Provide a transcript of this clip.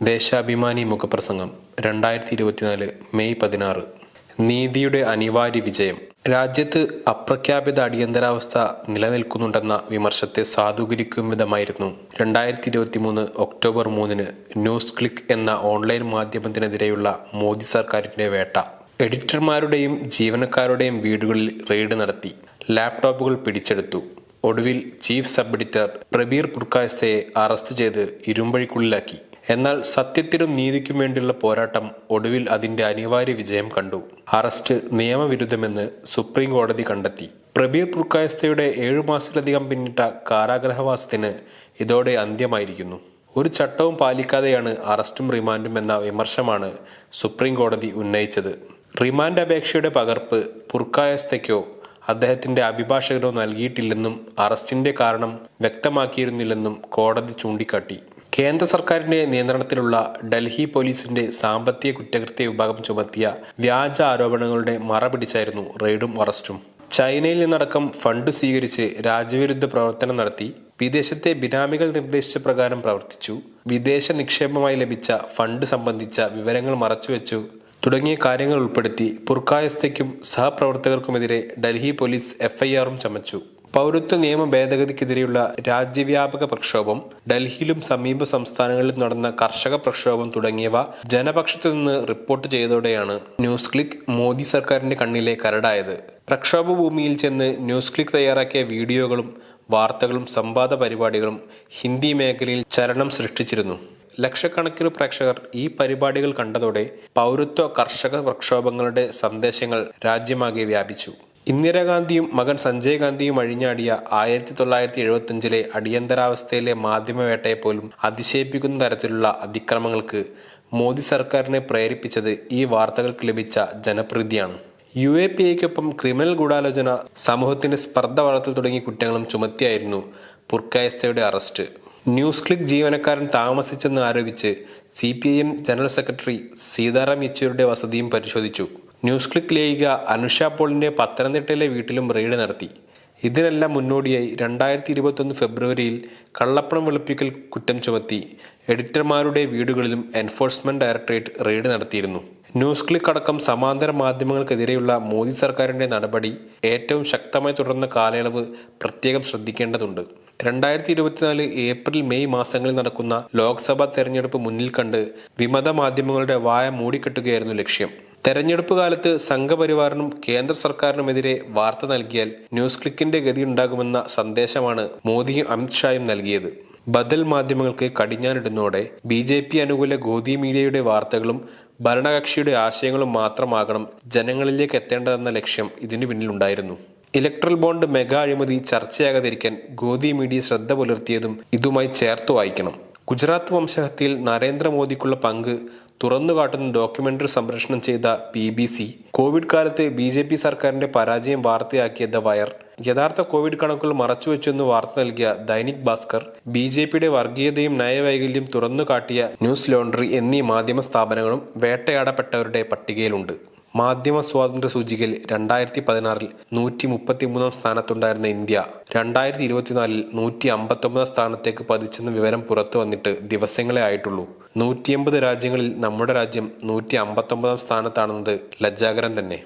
ദേശാഭിമാനി മുഖപ്രസംഗം 2024 മെയ് 16. നീതിയുടെ അനിവാര്യ വിജയം. രാജ്യത്ത് അപ്രഖ്യാപിത അടിയന്തരാവസ്ഥ നിലനിൽക്കുന്നുണ്ടെന്ന വിമർശത്തെ സാധൂകരിക്കും വിധമായിരുന്നു 2023 ഒക്ടോബർ 3 ന്യൂസ് ക്ലിക്ക് എന്ന ഓൺലൈൻ മാധ്യമത്തിനെതിരെയുള്ള മോദി സർക്കാരിന്റെ വേട്ട. എഡിറ്റർമാരുടെയും ജീവനക്കാരുടെയും വീടുകളിൽ റെയ്ഡ് നടത്തി, ലാപ്ടോപ്പുകൾ പിടിച്ചെടുത്തു. ഒടുവിൽ ചീഫ് സബ് എഡിറ്റർ പ്രബീർ പുർക്കായസ്ഥയെ അറസ്റ്റ് ചെയ്ത് ഇരുമ്പഴിക്കുള്ളിലാക്കി. എന്നാൽ സത്യത്തിനും നീതിക്കും വേണ്ടിയുള്ള പോരാട്ടം ഒടുവിൽ അതിന്റെ അനിവാര്യ വിജയം കണ്ടു. അറസ്റ്റ് നിയമവിരുദ്ധമെന്ന് സുപ്രീം കോടതി കണ്ടെത്തി. പ്രബീർ പുർക്കായസ്ഥയുടെ 7 മാസത്തിലധികം പിന്നിട്ട കാരാഗ്രഹവാസത്തിന് ഇതോടെ അന്ത്യമായിരിക്കുന്നു. ഒരു ചട്ടവും പാലിക്കാതെയാണ് അറസ്റ്റും റിമാൻഡും എന്ന വിമർശമാണ് സുപ്രീം കോടതി ഉന്നയിച്ചത്. റിമാൻഡ് അപേക്ഷയുടെ പകർപ്പ് പുർക്കായസ്ഥയ്ക്കോ അദ്ദേഹത്തിന്റെ അഭിഭാഷകനോ നൽകിയിട്ടില്ലെന്നും അറസ്റ്റിന്റെ കാരണം വ്യക്തമാക്കിയിരുന്നില്ലെന്നും കോടതി ചൂണ്ടിക്കാട്ടി. കേന്ദ്ര സർക്കാരിന്റെ നിയന്ത്രണത്തിലുള്ള ഡൽഹി പോലീസിന്റെ സാമ്പത്തിക കുറ്റകൃത്യ വിഭാഗം ചുമത്തിയ വ്യാജ ആരോപണങ്ങളുടെ മറപിടിച്ചായിരുന്നു റെയ്ഡും അറസ്റ്റും. ചൈനയിൽ നിന്നടക്കം ഫണ്ട് സ്വീകരിച്ച് രാജ്യവിരുദ്ധ പ്രവർത്തനം നടത്തി, വിദേശത്തെ ബിനാമികൾ നിർദ്ദേശിച്ച പ്രകാരം പ്രവർത്തിച്ചു, വിദേശ നിക്ഷേപമായി ലഭിച്ച ഫണ്ട് സംബന്ധിച്ച വിവരങ്ങൾ മറച്ചുവെച്ചു തുടങ്ങിയ കാര്യങ്ങൾ ഉൾപ്പെടുത്തി പുർക്കായസ്ഥയ്ക്കും സഹപ്രവർത്തകർക്കുമെതിരെ ഡൽഹി പോലീസ് FIRഉം ചമച്ചു. പൗരത്വ നിയമ ഭേദഗതിക്കെതിരെയുള്ള രാജ്യവ്യാപക പ്രക്ഷോഭം, ഡൽഹിയിലും സമീപ സംസ്ഥാനങ്ങളിലും നടന്ന കർഷക പ്രക്ഷോഭം തുടങ്ങിയവ ജനപക്ഷത്തു നിന്ന് റിപ്പോർട്ട് ചെയ്തതോടെയാണ് ന്യൂസ് ക്ലിക്ക് മോദി സർക്കാരിന്റെ കണ്ണിലെ കരടായത്. പ്രക്ഷോഭ ഭൂമിയിൽ ചെന്ന് ന്യൂസ് ക്ലിക്ക് തയ്യാറാക്കിയ വീഡിയോകളും വാർത്തകളും സംവാദ പരിപാടികളും ഹിന്ദി മേഖലയിൽ ചലനം സൃഷ്ടിച്ചിരുന്നു. ലക്ഷക്കണക്കിന് പ്രേക്ഷകർ ഈ പരിപാടികൾ കണ്ടതോടെ പൗരത്വ കർഷക പ്രക്ഷോഭങ്ങളുടെ സന്ദേശങ്ങൾ രാജ്യമാകെ വ്യാപിച്ചു. ഇന്ദിരാഗാന്ധിയും മകൻ സഞ്ജയ് ഗാന്ധിയും അഴിഞ്ഞാടിയ 1975 അടിയന്തരാവസ്ഥയിലെ മാധ്യമവേട്ടയെപ്പോലും അതിശയിപ്പിക്കുന്ന തരത്തിലുള്ള അതിക്രമങ്ങൾക്ക് മോദി സർക്കാരിനെ പ്രേരിപ്പിച്ചത് ഈ വാർത്തകൾക്ക് ലഭിച്ച ജനപ്രീതിയാണ്. UAPAയ്ക്കൊപ്പം ക്രിമിനൽ ഗൂഢാലോചന, സമൂഹത്തിന്റെ സ്പർദ്ധ വളർത്തൽ തുടങ്ങിയ കുറ്റങ്ങളും ചുമത്തിയായിരുന്നു പുർക്കായസ്ഥയുടെ അറസ്റ്റ്. ന്യൂസ് ക്ലിക്ക് ജീവനക്കാരൻ താമസിച്ചെന്ന് ആരോപിച്ച് CPIM ജനറൽ സെക്രട്ടറി സീതാറാം യെച്ചൂരിയുടെ വസതിയും പരിശോധിച്ചു. ന്യൂസ് ക്ലിക്ക് ലേഖിക അനുഷ പോളിന്റെ പത്തനംതിട്ടയിലെ വീട്ടിലും റെയ്ഡ് നടത്തി. ഇതിനെല്ലാം മുന്നോടിയായി 2021 ഫെബ്രുവരിയിൽ കള്ളപ്പണം വെളുപ്പിക്കൽ കുറ്റം ചുമത്തി എഡിറ്റർമാരുടെ വീടുകളിലും എൻഫോഴ്സ്മെന്റ് ഡയറക്ടറേറ്റ് റെയ്ഡ് നടത്തിയിരുന്നു. ന്യൂസ് ക്ലിക്ക് അടക്കം സമാന്തര മാധ്യമങ്ങൾക്കെതിരെയുള്ള മോദി സർക്കാരിന്റെ നടപടി ഏറ്റവും ശക്തമായി തുടർന്ന കാലയളവ് പ്രത്യേകം ശ്രദ്ധിക്കേണ്ടതുണ്ട്. 2024 ഏപ്രിൽ മെയ് മാസങ്ങളിൽ നടക്കുന്ന ലോക്സഭാ തെരഞ്ഞെടുപ്പ് മുന്നിൽ കണ്ട് വിമത മാധ്യമങ്ങളുടെ വായ മൂടിക്കെട്ടുകയായിരുന്നു ലക്ഷ്യം. തെരഞ്ഞെടുപ്പ് കാലത്ത് സംഘപരിവാറിനും കേന്ദ്ര സർക്കാരിനുമെതിരെ വാർത്ത നൽകിയാൽ ന്യൂസ് ക്ലിക്കിന്റെ ഗതി ഉണ്ടാകുമെന്ന സന്ദേശമാണ് മോദിയും അമിത്ഷായും നൽകിയത്. ബദൽ മാധ്യമങ്ങൾക്ക് കടിഞ്ഞാനിടുന്നതോടെ BJP അനുകൂല ഗോദി മീഡിയയുടെ വാർത്തകളും ഭരണകക്ഷിയുടെ ആശയങ്ങളും മാത്രമാകണം ജനങ്ങളിലേക്ക് എത്തേണ്ടതെന്ന ലക്ഷ്യം ഇതിനു പിന്നിലുണ്ടായിരുന്നു. ഇലക്ട്രൽ ബോണ്ട് മെഗാ അഴിമതി ചർച്ചയാകാതിരിക്കാൻ ഗോദി മീഡിയ ശ്രദ്ധ പുലർത്തിയതും ഇതുമായി ചേർത്ത് വായിക്കണം. ഗുജറാത്ത് വംശഹത്യയിൽ നരേന്ദ്രമോദിക്കുള്ള പങ്ക് തുറന്നുകാട്ടുന്ന ഡോക്യുമെന്ററി സംപ്രേഷണം ചെയ്ത BBC, കോവിഡ് കാലത്ത് BJP സർക്കാരിന്റെ പരാജയം വാർത്തയാക്കിയ ദ വയർ, യഥാർത്ഥ കോവിഡ് കണക്കുകൾ മറച്ചുവെച്ചെന്ന് വാർത്ത നൽകിയ ദൈനിക് ഭാസ്കർ, BJPയുടെ വർഗീയതയും നയവൈകല്യം തുറന്നുകാട്ടിയ ന്യൂസ് ലോണ്ടറി എന്നീ മാധ്യമ സ്ഥാപനങ്ങളും വേട്ടയാടപ്പെട്ടവരുടെ പട്ടികയിലുണ്ട്. മാധ്യമ സ്വാതന്ത്ര്യ സൂചികയിൽ 2016 133 സ്ഥാനത്തുണ്ടായിരുന്ന ഇന്ത്യ 2024 159 സ്ഥാനത്തേക്ക് പതിച്ചെന്ന വിവരം പുറത്തു വന്നിട്ട് ദിവസങ്ങളെ ആയിട്ടുള്ളൂ. 180 രാജ്യങ്ങളിൽ നമ്മുടെ രാജ്യം 159 സ്ഥാനത്താണെന്നത് ലജ്ജാകരം തന്നെ.